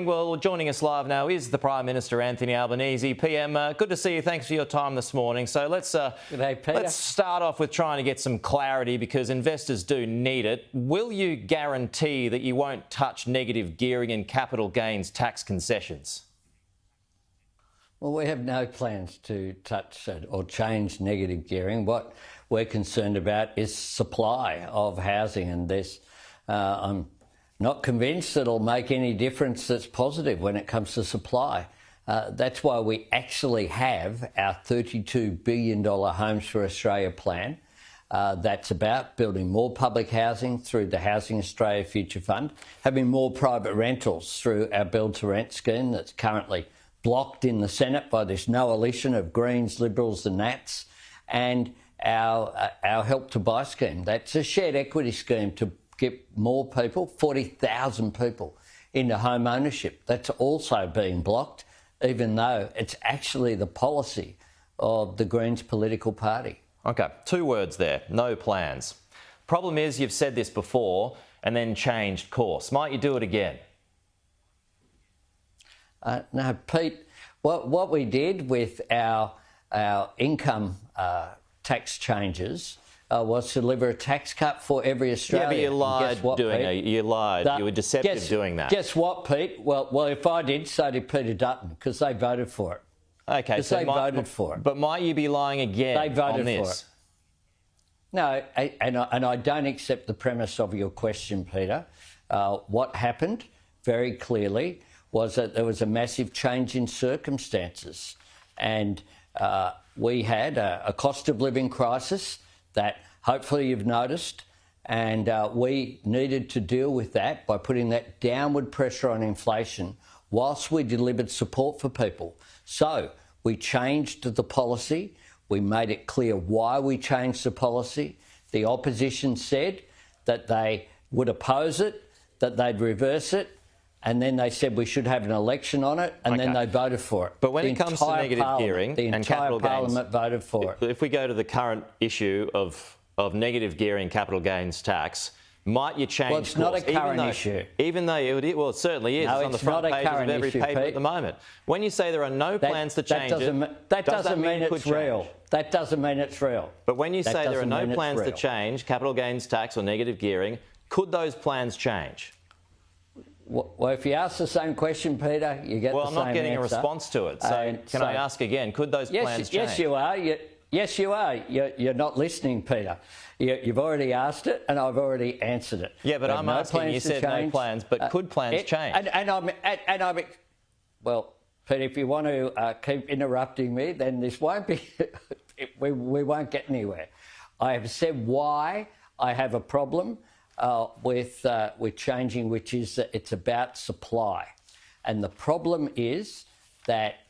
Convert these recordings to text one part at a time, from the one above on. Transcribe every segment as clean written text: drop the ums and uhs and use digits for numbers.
Well, joining us live now is the Prime Minister Anthony Albanese. PM, good to see you. Thanks for your time this morning. So let's start off with trying to get some clarity because investors do need it. Will you guarantee that you won't touch negative gearing and capital gains tax concessions? Well, we have no plans to touch or change negative gearing. What we're concerned about is supply of housing, and I'm not convinced it'll make any difference that's positive when it comes to supply. That's why we actually have our $32 billion Homes for Australia plan. That's about building more public housing through the Housing Australia Future Fund, having more private rentals through our Build to Rent scheme that's currently blocked in the Senate by this coalition of Greens, Liberals and Nats, and our Help to Buy scheme. That's a shared equity scheme to get more people, 40,000 people, into home ownership. That's also being blocked, even though it's actually the policy of the Greens political party. OK, 2 words there, no plans. Problem is you've said this before and then changed course. Might you do it again? No, Pete, what we did with our income tax changes was to deliver a tax cut for every Australian. Yeah, but you lied doing it. You lied. You were deceptive doing that. Guess what, Pete? Well, if I did, so did Peter Dutton, because they voted for it. OK, so they voted for it. But might you be lying again they voted on this? For it. No, and I don't accept the premise of your question, Peter. What happened very clearly was that there was a massive change in circumstances, and we had a cost of living crisis that hopefully you've noticed, and we needed to deal with that by putting that downward pressure on inflation whilst we delivered support for people. So we changed the policy. We made it clear why we changed the policy. The opposition said that they would oppose it, that they'd reverse it, and then they said we should have an election on it, and then they voted for it. But when it comes to negative gearing and capital gains, the entire Parliament voted for it. If we go to the current issue of negative gearing capital gains tax, might you change Well, it's not a current issue. Even though it certainly is. No, it's on the front pages of every paper at the moment. When you say there are no plans to change that doesn't mean it's real. That doesn't mean it's real. But when you say there are no plans to change capital gains tax or negative gearing, could those plans change? Well, if you ask the same question, Peter, you get the same answer. Well, I'm not getting a response to it. So can I ask again, could those plans change? Yes, you are. Yes, you are. You're not listening, Peter. You've already asked it, and I've already answered it. Yeah, but I'm asking, you said no plans, but could plans change? Well, Peter, if you want to keep interrupting me, then this won't be... we won't get anywhere. I have said why I have a problem with changing, which is that it's about supply. And the problem is that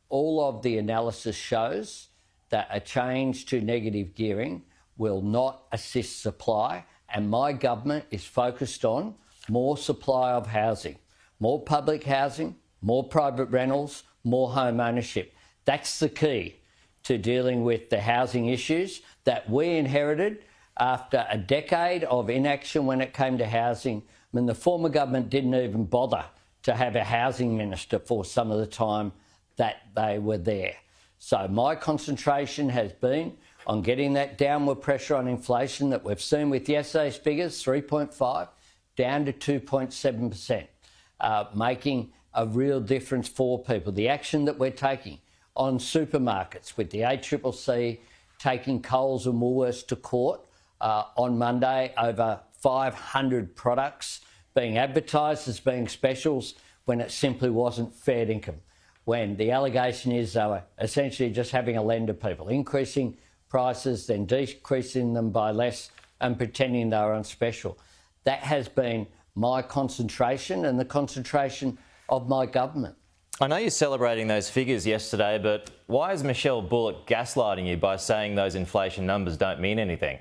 all of the analysis shows that a change to negative gearing will not assist supply, and my government is focused on more supply of housing, more public housing, more private rentals, more home ownership. That's the key to dealing with the housing issues that we inherited after a decade of inaction when it came to housing. I mean, the former government didn't even bother to have a housing minister for some of the time that they were there. So my concentration has been on getting that downward pressure on inflation that we've seen with yesterday's figures, 3.5, down to 2.7%, making a real difference for people. The action that we're taking on supermarkets with the ACCC taking Coles and Woolworths to court on Monday over 500 products being advertised as being specials when it simply wasn't fair income. When the allegation is they were essentially just having a lend to people, increasing prices, then decreasing them by less and pretending they were on special. That has been my concentration and the concentration of my government. I know you're celebrating those figures yesterday, but why is Michelle Bullock gaslighting you by saying those inflation numbers don't mean anything?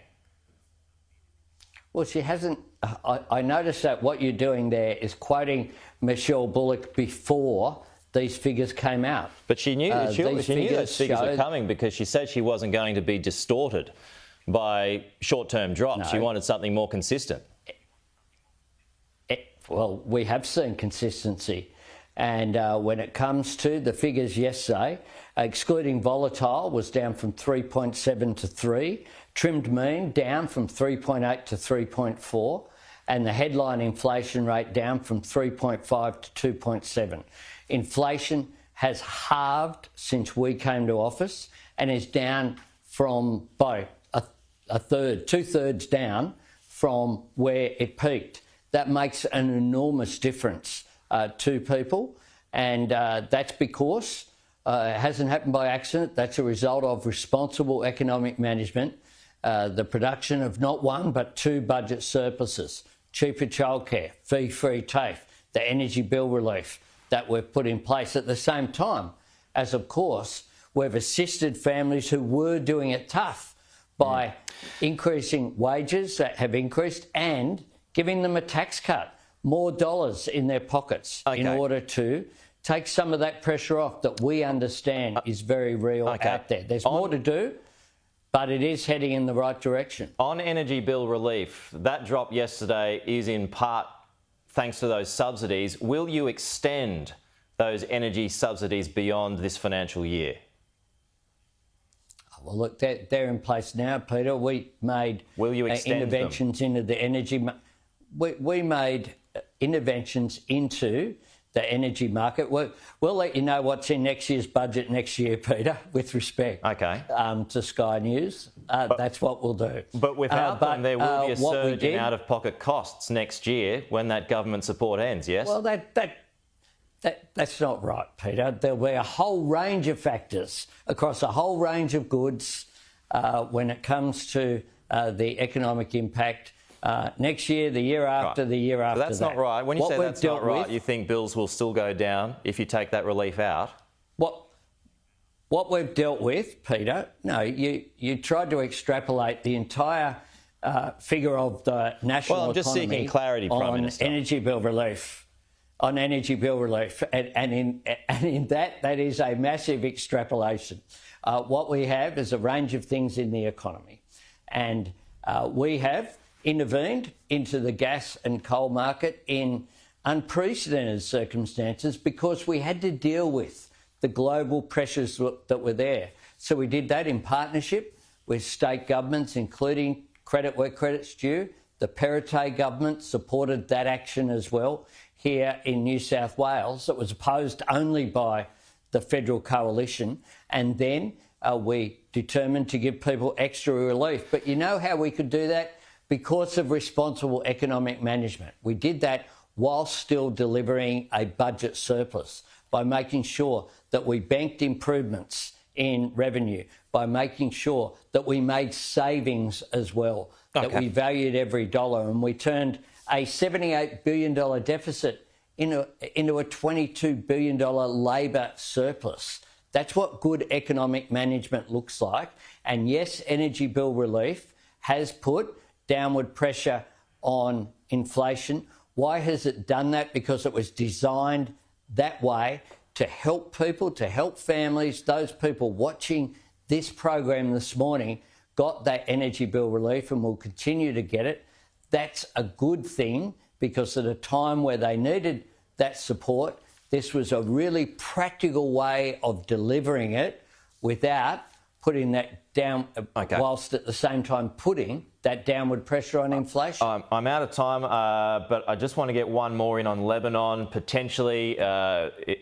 Well, she hasn't. I noticed that what you're doing there is quoting Michelle Bullock before these figures came out. But she knew, she knew those figures were coming because she said she wasn't going to be distorted by short-term drops. No. She wanted something more consistent. Well, we have seen consistency. And when it comes to the figures yesterday, excluding volatile was down from 3.7 to 3, trimmed mean down from 3.8 to 3.4, and the headline inflation rate down from 3.5 to 2.7. Inflation has halved since we came to office and is down from by a third, 2/3 down from where it peaked. That makes an enormous difference to people, and that's because it hasn't happened by accident. That's a result of responsible economic management, the production of not one but 2 budget surpluses, cheaper childcare, fee-free TAFE, the energy bill relief that we've put in place at the same time as, of course, we've assisted families who were doing it tough by increasing wages that have increased and giving them a tax cut, more dollars in their pockets in order to take some of that pressure off that we understand is very real out there. There's more to do, but it is heading in the right direction. On energy bill relief, that drop yesterday is in part thanks to those subsidies. Will you extend those energy subsidies beyond this financial year? Well, look, they're in place now, Peter. We made interventions into the energy. We made interventions into the energy market. We'll let you know what's in next year's budget next year, Peter, with respect to Sky News. That's what we'll do. But without them, there will be a surge in out-of-pocket costs next year when that government support ends, yes? Well, that's not right, Peter. There'll be a whole range of factors across a whole range of goods when it comes to the economic impact next year, the year after, the year after that's not right. When you say that's not right, you think bills will still go down if you take that relief out? What we've dealt with, Peter, no, you tried to extrapolate the entire figure of the national economy. Well, I'm just seeking clarity, Prime Minister. Energy bill relief. On energy bill relief, and in that is a massive extrapolation. What we have is a range of things in the economy, and we have intervened into the gas and coal market in unprecedented circumstances because we had to deal with the global pressures that were there. So we did that in partnership with state governments, including credit where credit's due. The Perrottet government supported that action as well here in New South Wales. It was opposed only by the federal coalition. And then we determined to give people extra relief. But you know how we could do that? Because of responsible economic management. We did that while still delivering a budget surplus by making sure that we banked improvements in revenue, by making sure that we made savings as well, that we valued every dollar, and we turned a $78 billion deficit into a $22 billion labour surplus. That's what good economic management looks like. And yes, energy bill relief has put downward pressure on inflation. Why has it done that? Because it was designed that way to help people, to help families. Those people watching this program this morning got that energy bill relief and will continue to get it. That's a good thing because at a time where they needed that support, this was a really practical way of delivering it without putting that down, whilst at the same time putting that downward pressure on inflation. I'm out of time, but I just want to get one more in on Lebanon. Potentially,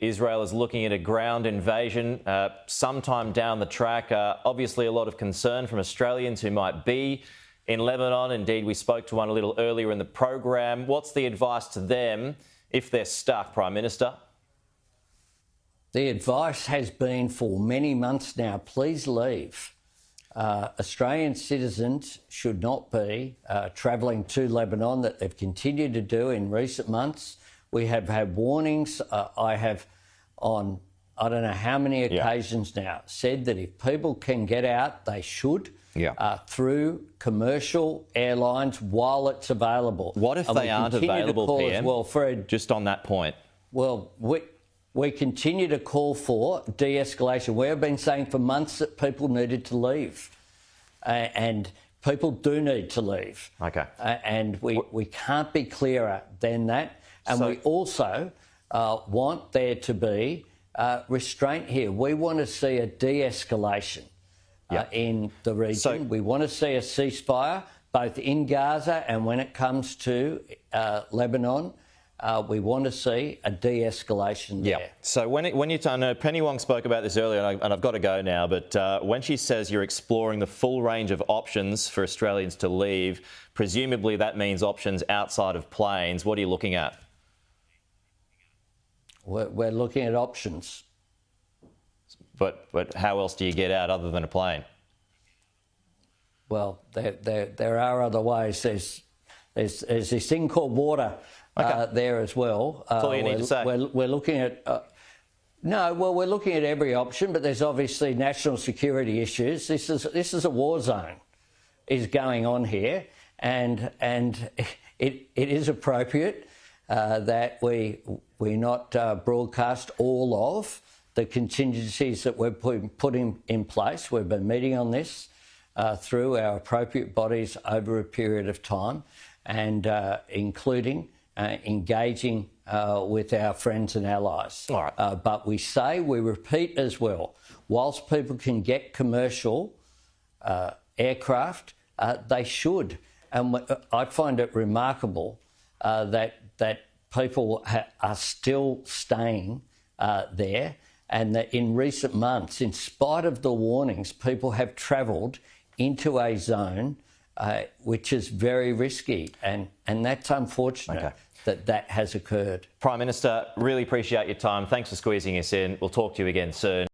Israel is looking at a ground invasion sometime down the track. Obviously, a lot of concern from Australians who might be in Lebanon. Indeed, we spoke to one a little earlier in the program. What's the advice to them if they're stuck, Prime Minister? The advice has been for many months now, please leave. Australian citizens should not be travelling to Lebanon that they've continued to do in recent months. We have had warnings. I have on I don't know how many occasions now said that if people can get out, they should. Through commercial airlines while it's available. What if they aren't available, PM? Well, Fred, just on that point. Well, we continue to call for de-escalation. We have been saying for months that people needed to leave, and people do need to leave. Okay. And we can't be clearer than that. And we also want there to be restraint here. We want to see a de-escalation in the region. We want to see a ceasefire, both in Gaza and when it comes to Lebanon. We want to see a de-escalation there. Yeah. So when you I know Penny Wong spoke about this earlier, and I've got to go now, but when she says you're exploring the full range of options for Australians to leave, presumably that means options outside of planes. What are you looking at? We're looking at options. But how else do you get out other than a plane? Well, there are other ways. There's this thing called water. There as well. That's all you need to say. We're looking at... we're looking at every option, but there's obviously national security issues. This is a war zone is going on here, and it is appropriate that we not broadcast all of the contingencies that we're putting in place. We've been meeting on this through our appropriate bodies over a period of time, and including engaging with our friends and allies. All right. But we repeat as well, whilst people can get commercial aircraft, they should. And I find it remarkable that people are still staying there, and that in recent months, in spite of the warnings, people have travelled into a zone which is very risky, and that's unfortunate that has occurred. Prime Minister, really appreciate your time. Thanks for squeezing us in. We'll talk to you again soon.